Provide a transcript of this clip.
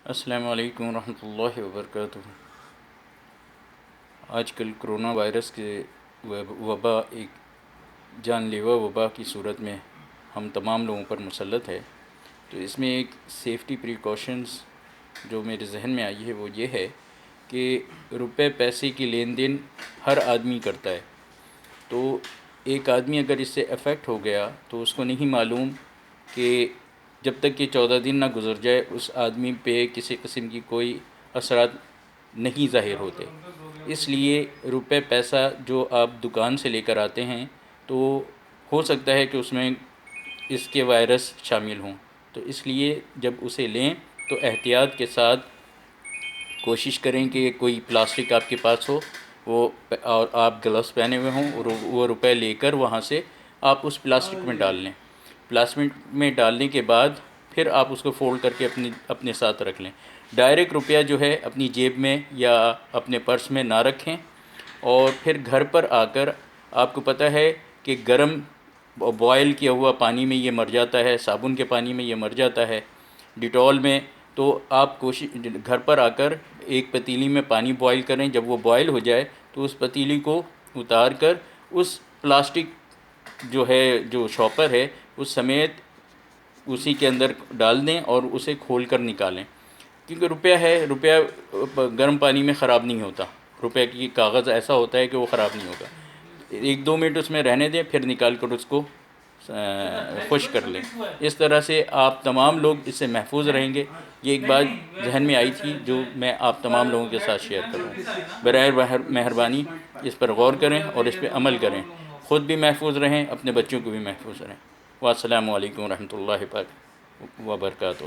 السلام علیکم ورحمۃ اللہ وبرکاتہ۔ آج کل کرونا وائرس کے وبا ایک جان لیوا وبا کی صورت میں ہم تمام لوگوں پر مسلط ہے، تو اس میں ایک سیفٹی پریکاشنز جو میرے ذہن میں آئی ہے وہ یہ ہے کہ روپے پیسے کی لین دین ہر آدمی کرتا ہے، تو ایک آدمی اگر اس سے افیکٹ ہو گیا تو اس کو نہیں معلوم کہ جب تک کہ 14 دن نہ گزر جائے اس آدمی پہ کسی قسم کی کوئی اثرات نہیں ظاہر ہوتے۔ اس لیے روپے پیسہ جو آپ دکان سے لے کر آتے ہیں تو ہو سکتا ہے کہ اس میں اس کے وائرس شامل ہوں، تو اس لیے جب اسے لیں تو احتیاط کے ساتھ کوشش کریں کہ کوئی پلاسٹک آپ کے پاس ہو وہ، اور آپ گلوز پہنے ہوئے ہوں، اور وہ روپے لے کر وہاں سے آپ اس پلاسٹک میں ڈال لیں۔ پلاسٹک میں ڈالنے کے بعد پھر آپ اس کو فولڈ کر کے اپنے ساتھ رکھ لیں۔ ڈائریکٹ روپیہ جو ہے اپنی جیب میں یا اپنے پرس میں نہ رکھیں، اور پھر گھر پر آ کر آپ کو پتہ ہے کہ گرم بوائل کیا ہوا پانی میں یہ مر جاتا ہے، صابن کے پانی میں یہ مر جاتا ہے، ڈیٹول میں، تو آپ گھر پر آ کر ایک پتیلی میں پانی بوائل کریں۔ جب وہ بوائل ہو جائے تو اس پتیلی کو اتار کر اس پلاسٹک جو ہے جو شاپر ہے اس سمیت اسی کے اندر ڈال دیں اور اسے کھول کر نکالیں، کیونکہ روپیہ ہے، روپیہ گرم پانی میں خراب نہیں ہوتا، روپے کی کاغذ ایسا ہوتا ہے کہ وہ خراب نہیں ہوگا۔ 1-2 منٹ اس میں رہنے دیں، پھر نکال کر اس کو خشک کر لیں۔ اس طرح سے آپ تمام لوگ اس سے محفوظ رہیں گے۔ یہ ایک بات ذہن میں آئی تھی جو میں آپ تمام لوگوں کے ساتھ شیئر کر رہا ہوں۔ برائے مہربانی اس پر غور کریں اور اس پہ عمل کریں، خود بھی محفوظ رہیں، اپنے بچوں کو بھی محفوظ رہیں۔ والسلام علیکم ورحمۃ اللہ وبرکاتہ۔